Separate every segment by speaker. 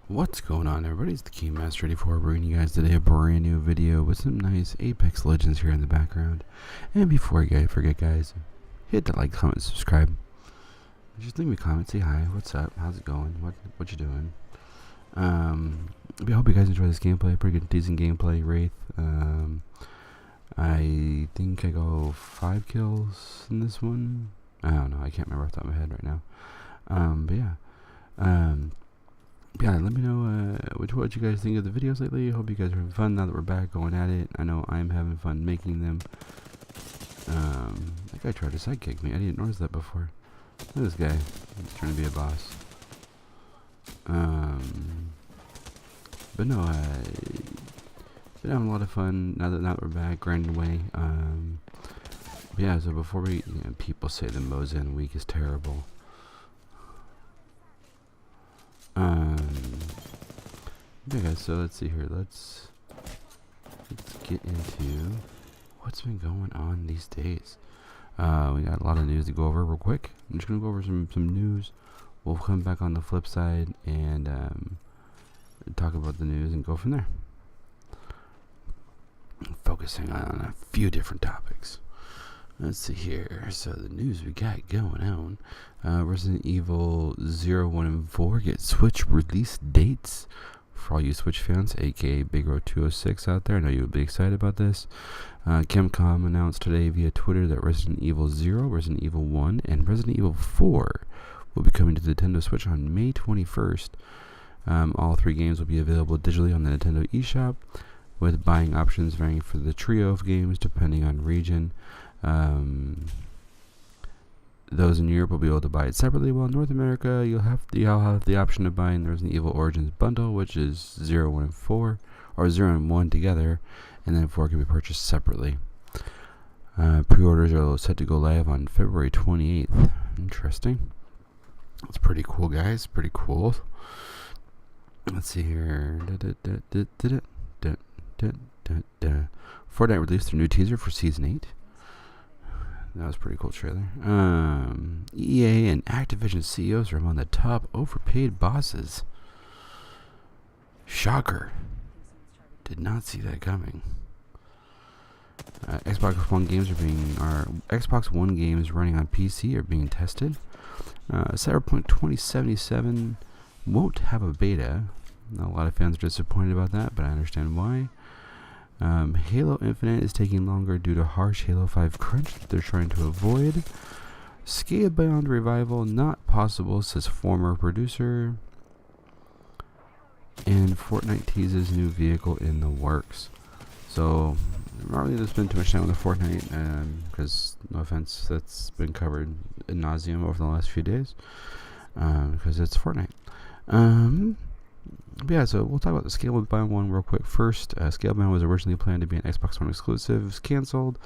Speaker 1: What's going on, everybody? It's the Keymaster84 bringing you guys today a brand new video with some nice Apex Legends here in the background. And before I forget, guys, hit the like, comment, subscribe. Just leave me a comment, say hi, what's up, how's it going, what you doing. I hope you guys enjoy this gameplay. Pretty good, decent gameplay. Wraith. I think I go 5 kills in this one. I don't know. I can't remember off the top of my head right now. Yeah, let me know what you guys think of the videos lately. Hope you guys are having fun now that we're back going at it. I know I'm having fun making them. That guy tried to sidekick me. I didn't notice that before. Look at this guy. He's trying to be a boss. But no, been having a lot of fun now that we're back, grinding away. But yeah, so before we, people say the Mozen week is terrible. Yeah, guys, so let's see here. Let's get into what's been going on these days. We got a lot of news to go over real quick. I'm just gonna go over some news. We'll come back on the flip side and talk about the news and go from there. Focusing on a few different topics. Let's see here. So the news we got going on. Resident Evil 0, 1, and 4 get Switch release dates. For all you Switch fans, aka BigRo206 out there, I know you would be excited about this. Capcom announced today via Twitter that Resident Evil 0, Resident Evil 1, and Resident Evil 4 will be coming to the Nintendo Switch on May 21st. All 3 games will be available digitally on the Nintendo eShop, with buying options varying for the trio of games depending on region. Those in Europe will be able to buy it separately, while in North America you'll have the option of buying the Resident Evil Origins bundle, which is 0, 1, and 4, or 0 and 1 together, and then 4 can be purchased separately. Pre-orders are set to go live on February 28th. Interesting. That's pretty cool, guys. Pretty cool. Let's see here. Fortnite released their new teaser for Season 8. That was a pretty cool trailer. EA and Activision CEOs are among the top overpaid bosses. Shocker. Did not see that coming. Xbox One games running on PC are being tested. Cyberpunk 2077 won't have a beta. A lot of fans are disappointed about that, but I understand why. Halo Infinite is taking longer due to harsh Halo 5 crunch that they're trying to avoid. Scalebound revival not possible, says former producer. And Fortnite teases new vehicle in the works. So, I'm not really going to spend too much time on the Fortnite, because, no offense, that's been covered ad nauseum over the last few days, because it's Fortnite. But yeah, so we'll talk about the Scalebound one real quick first. Scalebound was originally planned to be an Xbox One exclusive. It was canceled.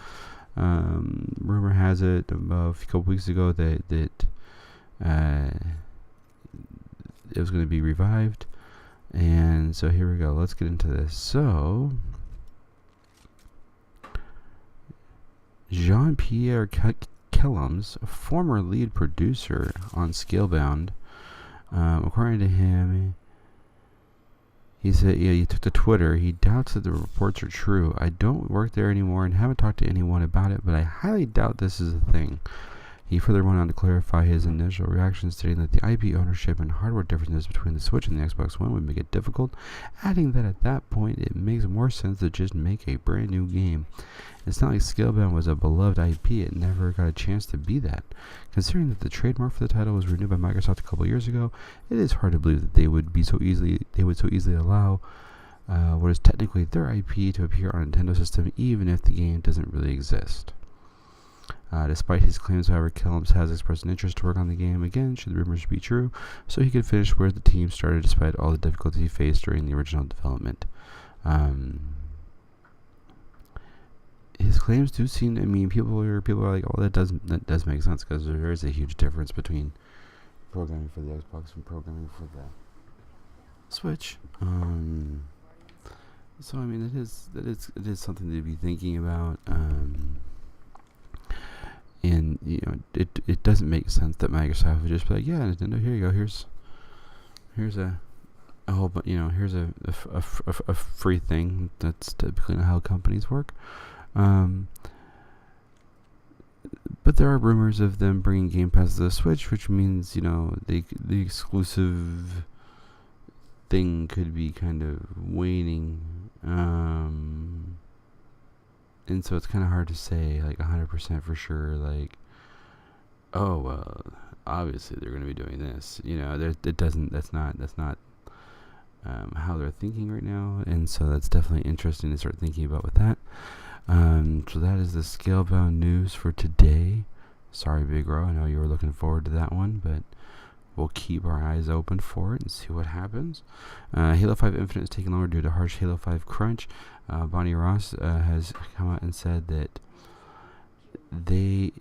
Speaker 1: Rumor has it a couple weeks ago that it was going to be revived. And so here we go. Let's get into this. So, Jean-Pierre Kellums, a former lead producer on Scalebound, according to him, he said, he took to Twitter. He doubts that the reports are true. I don't work there anymore and haven't talked to anyone about it, but I highly doubt this is a thing. He further went on to clarify his initial reaction, stating that the IP ownership and hardware differences between the Switch and the Xbox One would make it difficult, adding that at that point it makes more sense to just make a brand new game. It's not like Scalebound was a beloved IP, it never got a chance to be that. Considering that the trademark for the title was renewed by Microsoft a couple years ago, it is hard to believe that they would so easily allow what is technically their IP to appear on a Nintendo system, even if the game doesn't really exist. Despite his claims, however, Kellums has expressed an interest to work on the game again, should the rumors be true, so he could finish where the team started despite all the difficulties he faced during the original development. His claims do seem, I mean, people are like, oh, that does make sense, because there is a huge difference between programming for the Xbox and programming for the Switch. So I mean, it is something to be thinking about. And it doesn't make sense that Microsoft would just be like, yeah, Nintendo, here you go, here's a a whole, but here's a free thing. That's typically not how companies work. But there are rumors of them bringing Game Pass to the Switch, which means the exclusive thing could be kind of waning. And so it's kind of hard to say 100% for sure. Oh well, obviously they're going to be doing this. That's not how they're thinking right now, and so that's definitely interesting to start thinking about with that. So that is the Scalebound news for today. Sorry, Big Ro, I know you were looking forward to that one, but we'll keep our eyes open for it and see what happens. Halo 5 Infinite is taking longer due to harsh Halo 5 crunch. Bonnie Ross has come out and said that they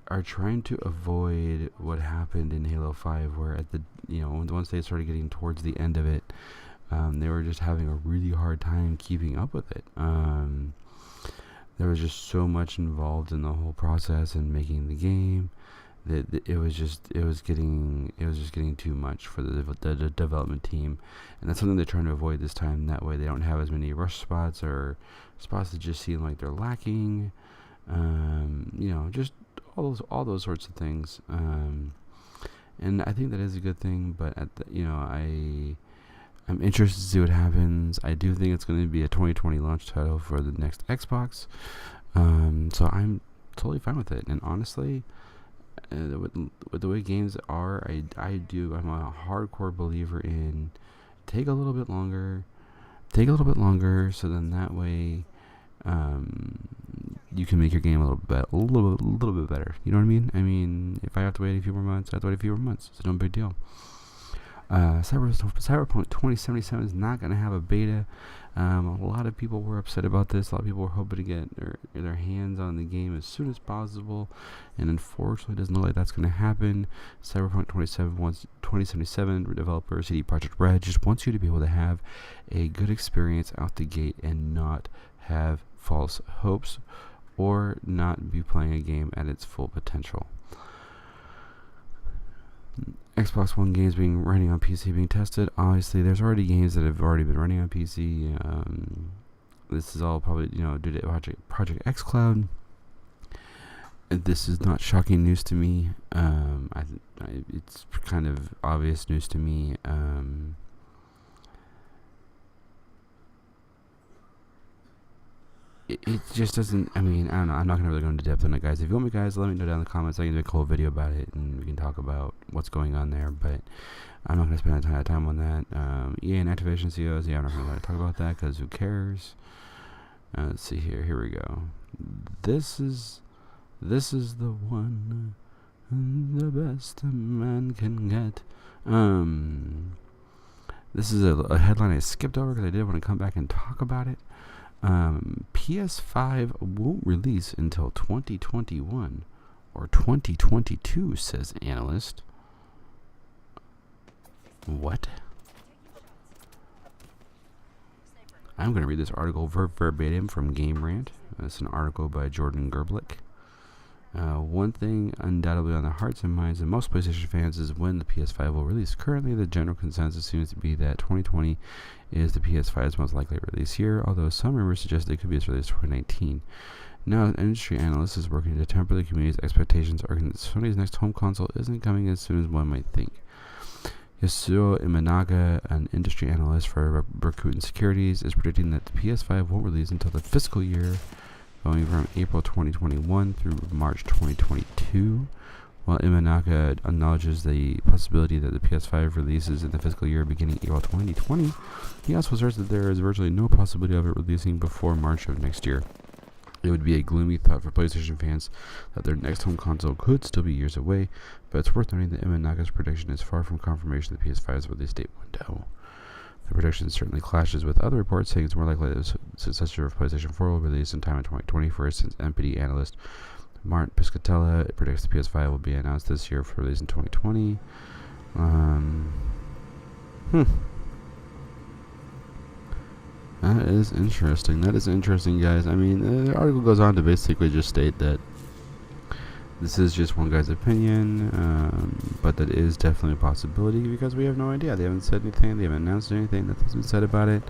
Speaker 1: are trying to avoid what happened in Halo 5, where at the once they started getting towards the end of it, they were just having a really hard time keeping up with it. There was just so much involved in the whole process and making the game that it was just getting too much for the development team, and that's something they're trying to avoid this time. That way, they don't have as many rush spots or spots that just seem like they're lacking. Just all those sorts of things. And I think that is a good thing. But I'm interested to see what happens. I do think it's going to be a 2020 launch title for the next Xbox. So I'm totally fine with it. And honestly, with the way games are, I'm a hardcore believer in take a little bit longer, so then that way you can make your game a little bit better. You know what I mean? I mean, if I have to wait a few more months, I have to wait a few more months. It's no big deal. Cyberpunk 2077 is not going to have a beta. A lot of people were upset about this. A lot of people were hoping to get their hands on the game as soon as possible, and unfortunately, it doesn't look like that's going to happen. Cyberpunk 2077 developer CD Projekt Red just wants you to be able to have a good experience out the gate and not have false hopes or not be playing a game at its full potential. Xbox One games running on PC being tested. Obviously, there's already games that have already been running on PC. This is all probably due to Project X Cloud. This is not shocking news to me. It's kind of obvious news to me. It just doesn't. I mean, I don't know. I'm not gonna really go into depth on it, guys. If you want me, guys, let me know down in the comments. I can do a cool video about it, and we can talk about what's going on there. But I'm not gonna spend a ton of time on that. EA and Activision CEOs. Yeah, I'm not gonna talk about that because who cares? Let's see here. Here we go. This is the one, the best a man can get. This is a headline I skipped over because I did want to come back and talk about it. PS5 won't release until 2021 or 2022, says analyst. What? I'm going to read this article verbatim from Game Rant. It's an article by Jordan Gerblick. One thing undoubtedly on the hearts and minds of most PlayStation fans is when the PS5 will release. Currently, the general consensus seems to be that 2020 is the PS5's most likely release year, although some rumors suggest it could be as early as 2019. Now, an industry analyst is working to temper the community's expectations, arguing that Sony's next home console isn't coming as soon as one might think. Yasuo Imanaga, an industry analyst for Rakuten Securities, is predicting that the PS5 won't release until the fiscal year going from April 2021 through March 2022. While Imanaga acknowledges the possibility that the PS5 releases in the fiscal year beginning April 2020, he also asserts that there is virtually no possibility of it releasing before March of next year. It would be a gloomy thought for PlayStation fans that their next home console could still be years away, but it's worth noting that Imanaga's prediction is far from confirmation of the PS5's release date window. The prediction certainly clashes with other reports saying it's more likely that the successor of PlayStation 4 will release in time in 2020. For instance, NPD analyst Martin Piscatella predicts the PS5 will be announced this year for release in 2020. That is interesting. Guys. I mean, the article goes on to basically just state that This is just one guy's opinion, but that is definitely a possibility because we have no idea. They haven't said anything. They haven't announced anything. Nothing's been said about it,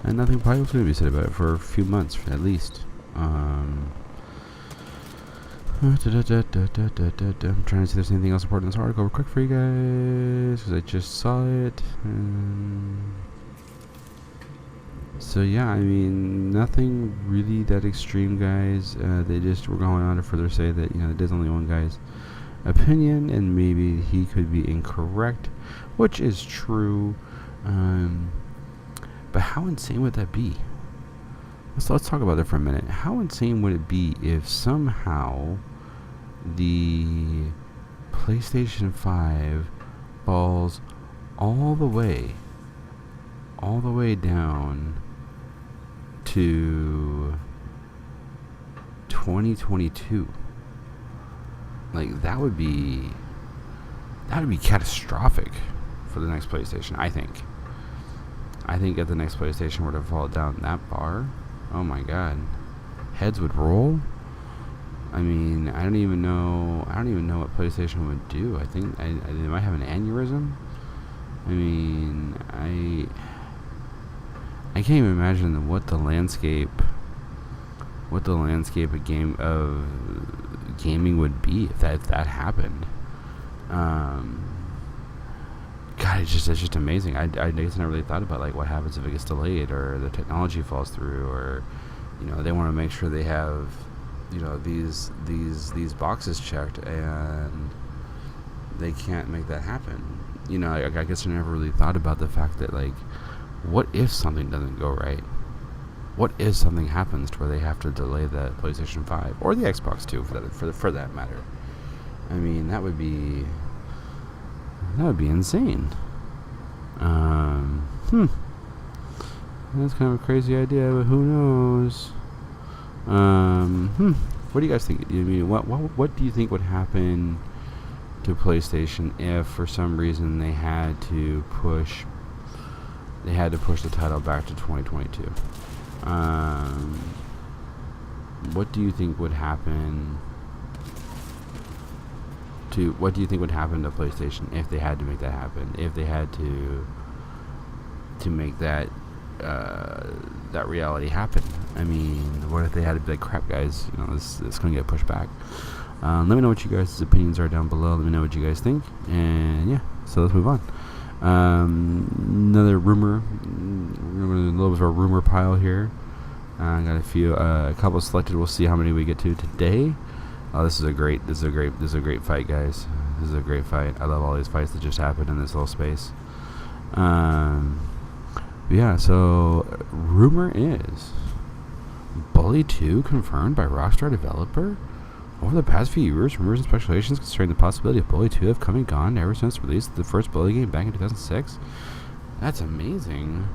Speaker 1: and nothing probably will be said about it for a few months at least. I'm trying to see if there's anything else important in this article real quick for you guys because I just saw it. So yeah, I mean, nothing really that extreme, guys. They just were going on to further say that, you know, it is only one guy's opinion, and maybe he could be incorrect, which is true. But how insane would that be? Let's talk about that for a minute. How insane would it be if somehow the PlayStation 5 falls all the way down to 2022? Like, that would be catastrophic for the next PlayStation. I think if the next PlayStation were to fall down that far, oh my god, heads would roll. I mean, I don't even know what PlayStation would do. I think they might have an aneurysm. I mean, I can't even imagine what the landscape of gaming would be if that happened. God, it's just amazing. I guess I never really thought about like what happens if it gets delayed or the technology falls through, or, you know, they want to make sure they have, you know, these boxes checked and they can't make that happen. You know, I guess I never really thought about the fact that, like, what if something doesn't go right? What if something happens to where they have to delay the PlayStation 5 or the Xbox 2 for that matter? I mean, that would be insane. That's kind of a crazy idea, but who knows? What do you guys think? I mean, what do you think would happen to PlayStation if, for some reason, they had to push the title back to 2022? What do you think would happen to PlayStation if they had to make that happen? If they had to make that reality happen? I mean, what if they had to be like, crap, guys, you know, this going to get pushed back? Let me know what you guys' opinions are down below. Let me know what you guys think. And yeah, so let's move on. Another rumor. We're going to do a little bit of a rumor pile here. I got a couple selected. We'll see how many we get to today. Oh, this is a great fight, guys. This is a great fight. I love all these fights that just happened in this little space. Yeah, so rumor is Bully 2 confirmed by Rockstar developer. Over the past few years, rumors and speculations concerning the possibility of Bully 2 have come and gone ever since the release of the first Bully game back in 2006. That's amazing.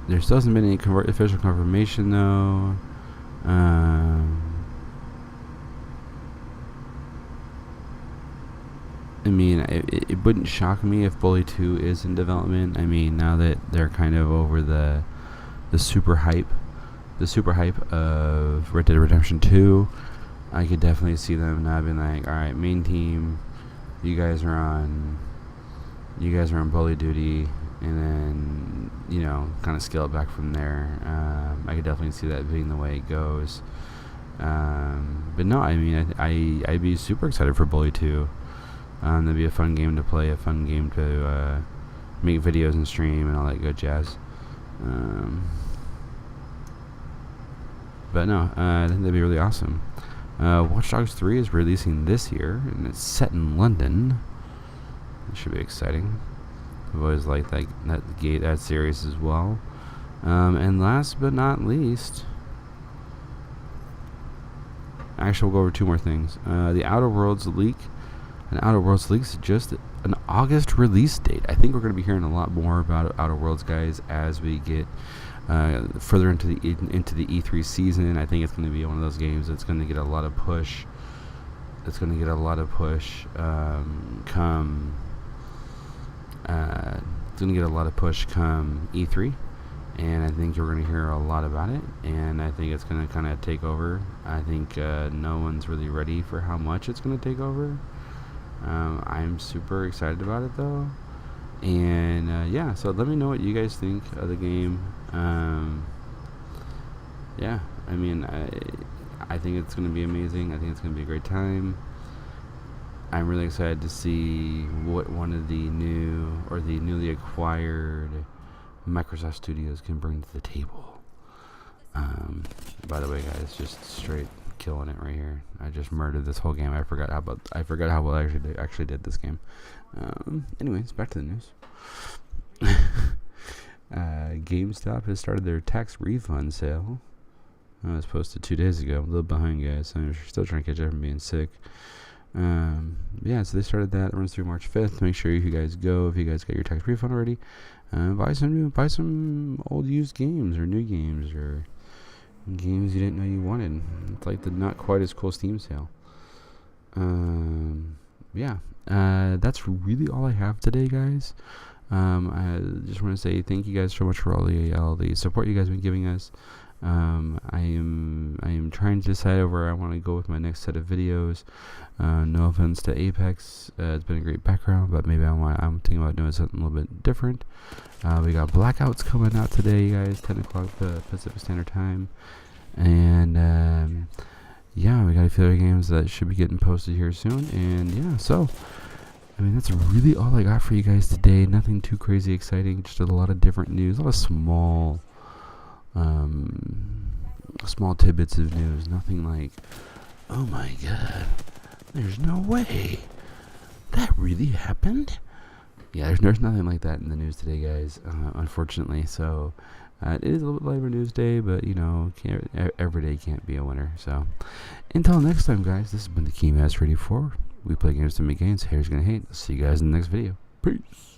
Speaker 1: There still hasn't been any official confirmation, though. I mean, it wouldn't shock me if Bully 2 is in development. I mean, now that they're kind of over the super hype of Red Dead Redemption 2, I could definitely see them now being like, all right, main team, you guys are on Bully duty, and then, you know, kind of scale it back from there. I could definitely see that being the way it goes. But no, I mean, I'd be super excited for Bully 2. That'd be a fun game to play, a fun game to make videos and stream and all that good jazz. But no, I think that'd be really awesome. Watch Dogs 3 is releasing this year, and it's set in London. It should be exciting. I've always liked that series as well. And last but not least, actually, we'll go over two more things. The Outer Worlds leak. And Outer Worlds leaks just an August release date. I think we're going to be hearing a lot more about Outer Worlds, guys, as we get further into the E3 season. I think it's going to be one of those games that's going to get a lot of push. Come E3, and I think you're going to hear a lot about it, and I think it's going to kind of take over. I think no one's really ready for how much it's going to take over. I'm super excited about it though, and yeah, so let me know what you guys think of the game. Yeah, I mean, I think it's going to be amazing. I think it's going to be a great time. I'm really excited to see what one of the newly acquired Microsoft Studios can bring to the table. By the way, guys, just straight killing it right here. I just murdered this whole game. I forgot how well I actually did this game. Anyways, back to the news. GameStop has started their tax refund sale. It was posted 2 days ago. I'm a little behind, guys, so I'm still trying to catch up from being sick. Yeah, so they started that. It runs through March 5th. Make sure you guys go if you guys got your tax refund already. Buy some old used games or new games or games you didn't know you wanted. It's like the not quite as cool Steam sale. Yeah, that's really all I have today, guys. I just want to say thank you guys so much for all the support you guys have been giving us. I am trying to decide where I want to go with my next set of videos. No offense to Apex, it's been a great background, but maybe I'm thinking about doing something a little bit different. We got Blackouts coming out today, guys, 10 o'clock Pacific Standard Time, and yeah, we got a few other games that should be getting posted here soon, and yeah, so I mean, that's really all I got for you guys today. Nothing too crazy exciting, just a lot of different news, a lot of small tidbits of news. Nothing like, oh my god, there's no way that really happened. Yeah, there's nothing like that in the news today, guys, unfortunately. So it is a little bit lighter news day, but you know, every day can't be a winner. So until next time, guys, this has been the Keymaster 84. We play games to make games. Haters gonna hate. See you guys in the next video. Peace.